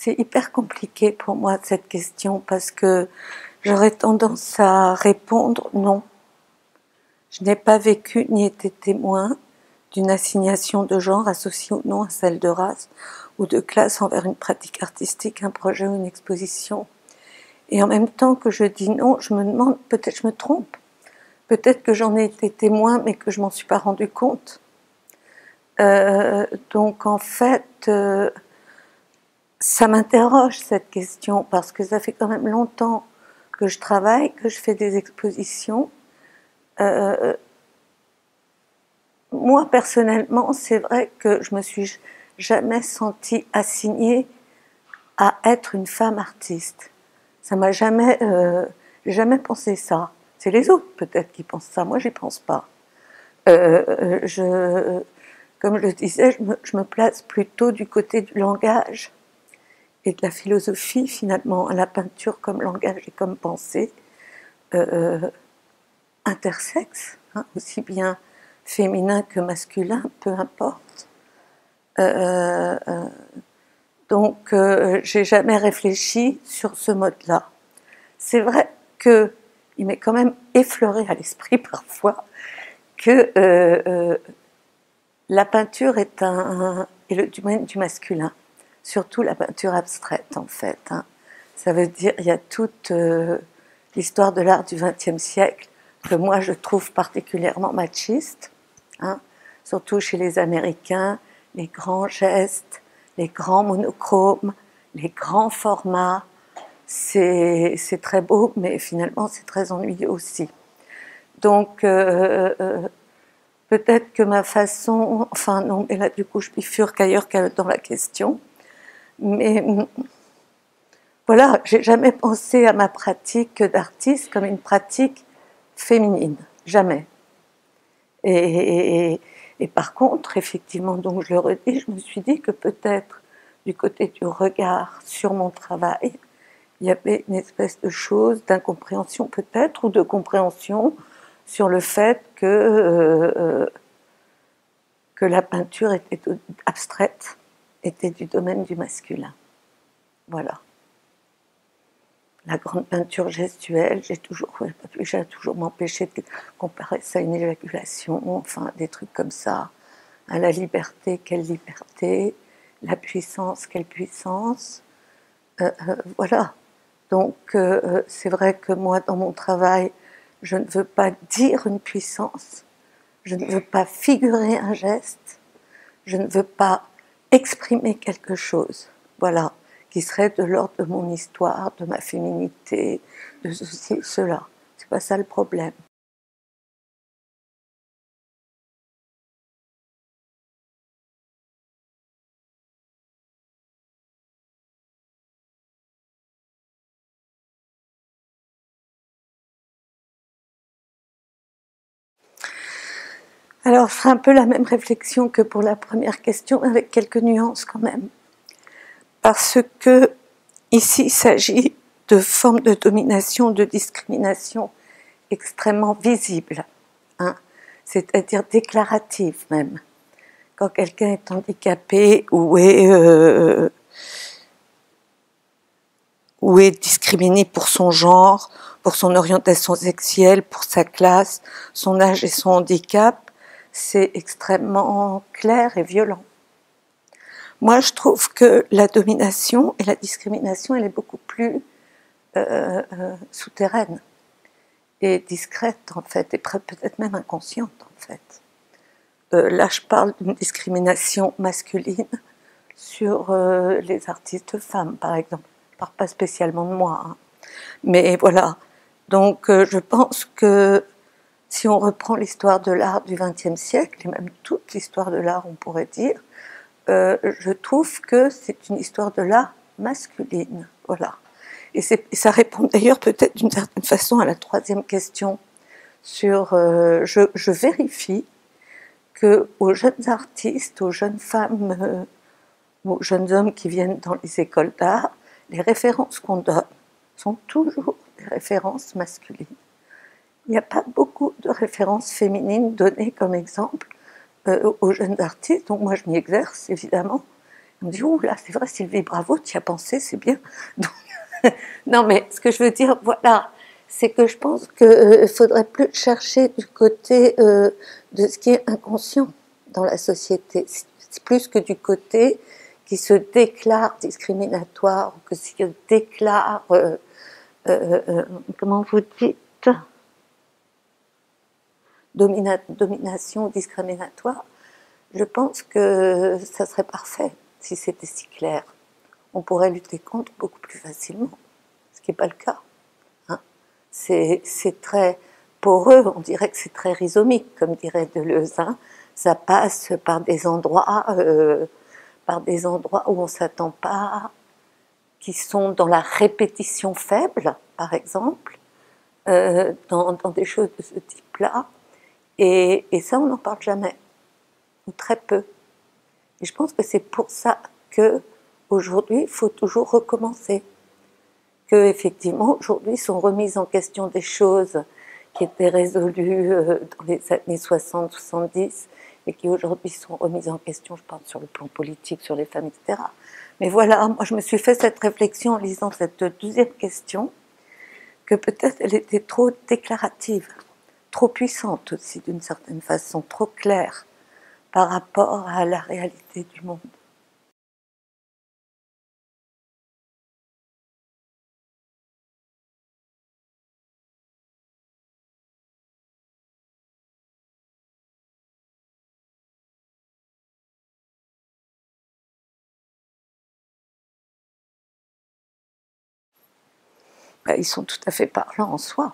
C'est hyper compliqué pour moi cette question parce que j'aurais tendance à répondre non. Je n'ai pas vécu ni été témoin d'une assignation de genre associée ou non à celle de race ou de classe envers une pratique artistique, un projet ou une exposition. Et en même temps que je dis non, je me demande, peut-être je me trompe, peut-être que j'en ai été témoin mais que je m'en suis pas rendu compte. Donc en fait, ça m'interroge cette question parce que ça fait quand même longtemps que je travaille, que je fais des expositions. Moi personnellement, c'est vrai que je me suis jamais sentie assignée à être une femme artiste. Ça m'a jamais, j'ai jamais pensé ça. C'est les autres peut-être qui pensent ça. Moi, j'y pense pas. Comme je le disais, je me place plutôt du côté du langage et de la philosophie finalement, la peinture comme langage et comme pensée, intersexe, hein, aussi bien féminin que masculin, peu importe. Donc j'ai jamais réfléchi sur ce mode-là. C'est vrai qu'il m'est quand même effleuré à l'esprit parfois que la peinture est le domaine du masculin, surtout la peinture abstraite en fait. Hein. Ça veut dire il y a toute l'histoire de l'art du XXe siècle que moi je trouve particulièrement machiste, hein, surtout chez les Américains, les grands gestes, les grands monochromes, les grands formats, c'est très beau, mais finalement c'est très ennuyeux aussi. Donc peut-être que ma façon, enfin non, mais là du coup je bifurque ailleurs que dans la question, mais voilà, j'ai jamais pensé à ma pratique d'artiste comme une pratique féminine, jamais. Et par contre, effectivement, donc je le redis, je me suis dit que peut-être du côté du regard sur mon travail, il y avait une espèce de chose d'incompréhension peut-être, ou de compréhension sur le fait que la peinture était abstraite, était du domaine du masculin. Voilà. La grande peinture gestuelle, j'ai toujours m'empêché de comparer ça à une éjaculation, enfin des trucs comme ça. À la liberté, quelle liberté, la puissance, quelle puissance. Voilà. Donc c'est vrai que moi, dans mon travail, je ne veux pas dire une puissance, je ne veux pas figurer un geste, je ne veux pas exprimer quelque chose. Voilà. Qui serait de l'ordre de mon histoire, de ma féminité, de ceci, cela. C'est pas ça le problème. Alors, ce sera un peu la même réflexion que pour la première question, avec quelques nuances quand même. Parce que ici, il s'agit de formes de domination, de discrimination extrêmement visibles, hein, c'est-à-dire déclaratives même. Quand quelqu'un est handicapé ou est discriminé pour son genre, pour son orientation sexuelle, pour sa classe, son âge et son handicap, c'est extrêmement clair et violent. Moi, je trouve que la domination et la discrimination, elle est beaucoup plus souterraine et discrète, en fait, et peut-être même inconsciente, en fait. Là, je parle d'une discrimination masculine sur les artistes femmes, par exemple. Je ne parle pas spécialement de moi, hein. Mais voilà. Donc, je pense que si on reprend l'histoire de l'art du XXe siècle, et même toute l'histoire de l'art, on pourrait dire, je trouve que c'est une histoire de l'art masculine. Voilà. Et ça répond d'ailleurs peut-être d'une certaine façon à la troisième question sur... je vérifie qu'aux jeunes artistes, aux jeunes femmes, aux jeunes hommes qui viennent dans les écoles d'art, les références qu'on donne sont toujours des références masculines. Il n'y a pas beaucoup de références féminines données comme exemple aux jeunes artistes, donc moi je m'y exerce évidemment, On me dit, ouh là, c'est vrai, Sylvie, bravo, tu y as pensé, c'est bien. Donc, non, mais ce que je veux dire, voilà, c'est que je pense qu'il faudrait plus chercher du côté de ce qui est inconscient dans la société. C'est plus que du côté qui se déclare discriminatoire, ou que se déclare, comment vous dites, domination discriminatoire. Je pense que ça serait parfait si c'était si clair. On pourrait lutter contre beaucoup plus facilement, ce qui n'est pas le cas. Hein. C'est très poreux, on dirait que c'est très rhizomique, comme dirait Deleuze. Hein. Ça passe par des endroits où on ne s'attend pas, qui sont dans la répétition faible, par exemple, dans des choses de ce type-là. Et ça, on n'en parle jamais, ou très peu. Et je pense que c'est pour ça qu'aujourd'hui, il faut toujours recommencer. Que, effectivement, aujourd'hui sont remises en question des choses qui étaient résolues dans les années 60-70 et qui aujourd'hui sont remises en question, je pense, sur le plan politique, sur les femmes, etc. Mais voilà, moi je me suis fait cette réflexion en lisant cette deuxième question, que peut-être elle était trop déclarative, trop puissante aussi d'une certaine façon, trop claire par rapport à la réalité du monde. Ils sont tout à fait parlants en soi.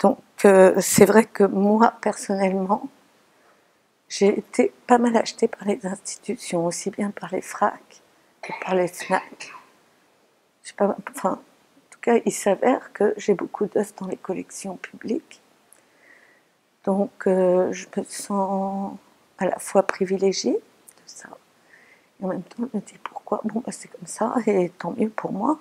Donc c'est vrai que moi, personnellement, j'ai été pas mal achetée par les institutions, aussi bien par les FRAC que par les FNAC. Je sais pas, enfin, en tout cas, il s'avère que j'ai beaucoup d'œuvres dans les collections publiques. Donc je me sens à la fois privilégiée de ça, et en même temps je me dis pourquoi, bon bah, c'est comme ça, et tant mieux pour moi.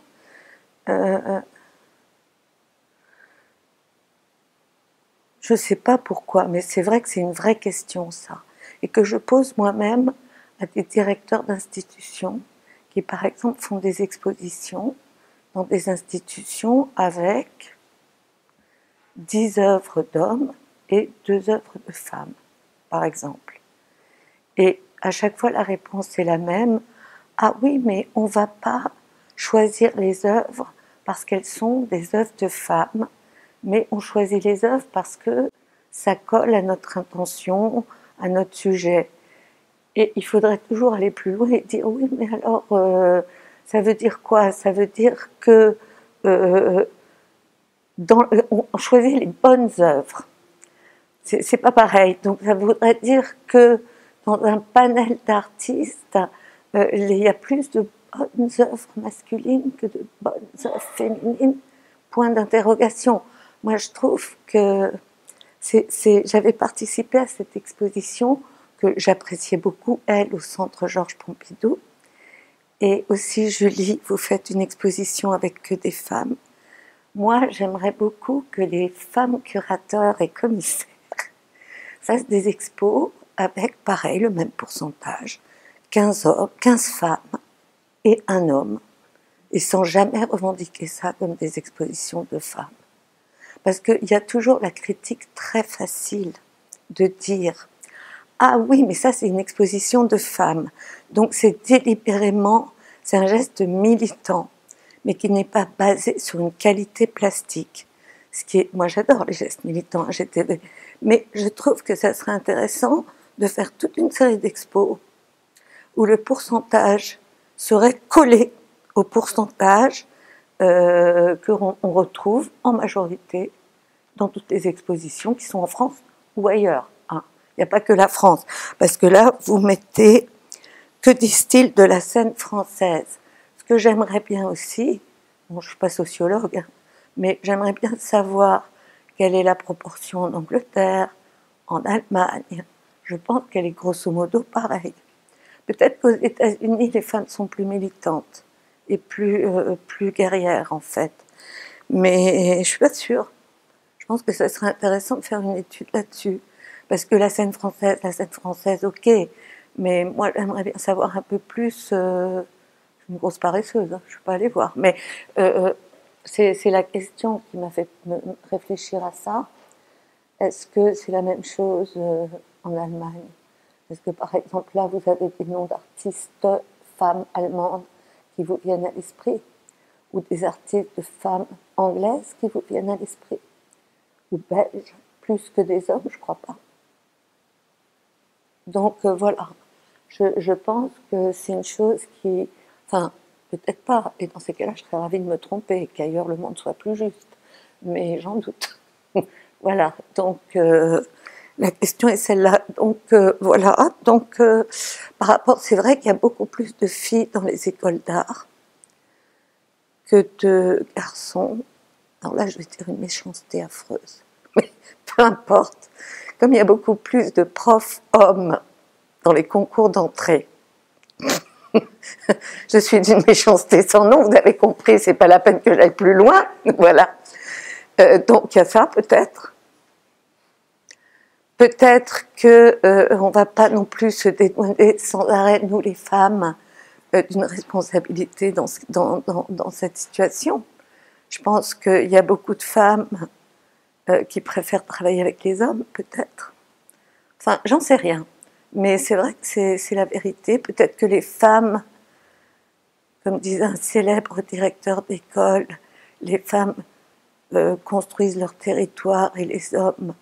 Je ne sais pas pourquoi, mais c'est vrai que c'est une vraie question, ça. Et que je pose moi-même à des directeurs d'institutions qui, par exemple, font des expositions dans des institutions avec 10 œuvres d'hommes et 2 œuvres de femmes, par exemple. Et à chaque fois, la réponse est la même. Ah oui, mais on ne va pas choisir les œuvres parce qu'elles sont des œuvres de femmes, mais on choisit les œuvres parce que ça colle à notre intention, à notre sujet. Et il faudrait toujours aller plus loin et dire oui, mais alors ça veut dire quoi? Ça veut dire que on choisit les bonnes œuvres. C'est pas pareil. Donc ça voudrait dire que dans un panel d'artistes, il y a plus de bonnes œuvres masculines que de bonnes œuvres féminines. Point d'interrogation. Moi, je trouve que j'avais participé à cette exposition que j'appréciais beaucoup, elle, au Centre Georges Pompidou. Et aussi, Julie, vous faites une exposition avec que des femmes. Moi, j'aimerais beaucoup que les femmes curateurs et commissaires fassent des expos avec, pareil, le même pourcentage, 15 hommes, 15 femmes et un homme, et sans jamais revendiquer ça comme des expositions de femmes. Parce qu'il y a toujours la critique très facile de dire « Ah oui, mais ça c'est une exposition de femmes, donc c'est délibérément, c'est un geste militant, mais qui n'est pas basé sur une qualité plastique. » Ce qui est, moi j'adore les gestes militants, mais je trouve que ça serait intéressant de faire toute une série d'expos où le pourcentage serait collé au pourcentage qu'on retrouve en majorité dans toutes les expositions qui sont en France ou ailleurs. Hein. Il n'y a pas que la France, parce que là, vous mettez que des styles de la scène française. Ce que j'aimerais bien aussi, bon, je ne suis pas sociologue, hein, mais j'aimerais bien savoir quelle est la proportion en Angleterre, en Allemagne. Je pense qu'elle est grosso modo pareille. Peut-être qu'aux États-Unis, les femmes sont plus militantes et plus guerrières, en fait. Mais je ne suis pas sûre. Je pense que ça serait intéressant de faire une étude là-dessus. Parce que la scène française, ok, Mais moi, j'aimerais bien savoir un peu plus. Je suis une grosse paresseuse, hein, je ne suis pas allée voir. Mais c'est la question qui m'a fait me réfléchir à ça. Est-ce que c'est la même chose en Allemagne? Est-ce que par exemple là, vous avez des noms d'artistes femmes allemandes qui vous viennent à l'esprit? Ou des artistes de femmes anglaises qui vous viennent à l'esprit? Ou belges, plus que des hommes, je crois pas. Donc voilà, je pense que c'est une chose qui... Enfin, peut-être pas, et dans ces cas-là, je serais ravie de me tromper, qu'ailleurs le monde soit plus juste, mais j'en doute. Voilà, donc la question est celle-là. Donc voilà, donc par rapport, c'est vrai qu'il y a beaucoup plus de filles dans les écoles d'art que de garçons. Alors là, je vais dire une méchanceté affreuse, mais peu importe. Comme il y a beaucoup plus de profs hommes dans les concours d'entrée, je suis d'une méchanceté sans nom, vous avez compris, c'est pas la peine que j'aille plus loin, voilà. Donc il y a ça peut-être. Peut-être que on va pas non plus se dédouaner sans arrêt, nous les femmes, d'une responsabilité dans cette situation. Je pense qu'il y a beaucoup de femmes qui préfèrent travailler avec les hommes, peut-être. Enfin, j'en sais rien. Mais c'est vrai que c'est la vérité. Peut-être que les femmes, comme disait un célèbre directeur d'école, les femmes construisent leur territoire et les hommes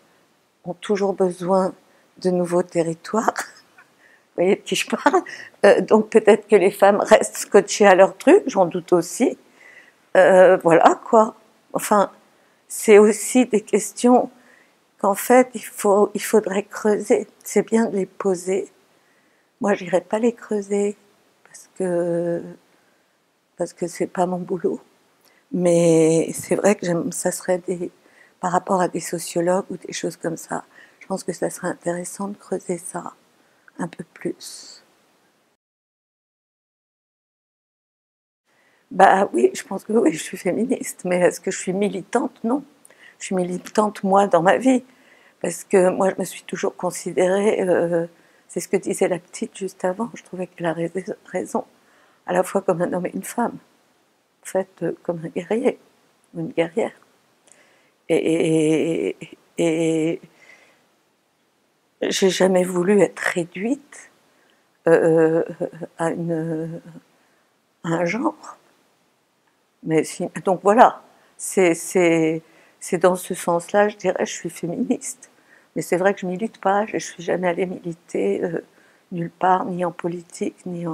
ont toujours besoin de nouveaux territoires. Vous voyez de qui je parle? Donc peut-être que les femmes restent scotchées à leur truc, j'en doute aussi. Voilà quoi. Enfin, c'est aussi des questions qu'en fait il faudrait creuser. C'est bien de les poser. Moi, j'irai pas les creuser parce que c'est pas mon boulot. Mais c'est vrai que ça serait par rapport à des sociologues ou des choses comme ça. Je pense que ça serait intéressant de creuser ça un peu plus. Bah oui, je pense que oui, je suis féministe, mais est-ce que je suis militante? Non. Je suis militante, moi, dans ma vie, parce que moi, je me suis toujours considérée, c'est ce que disait la petite juste avant, je trouvais qu'elle a raison, à la fois comme un homme et une femme, en fait, comme un guerrier, ou une guerrière. Et j'ai jamais voulu être réduite à un genre. Mais donc voilà, c'est dans ce sens-là, je dirais, je suis féministe. Mais c'est vrai que je milite pas, je suis jamais allée militer nulle part, ni en politique, ni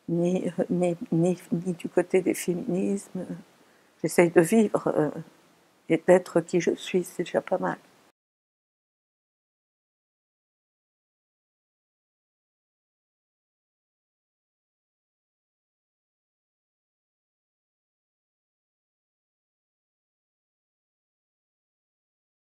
du côté des féminismes. J'essaye de vivre et d'être qui je suis, c'est déjà pas mal.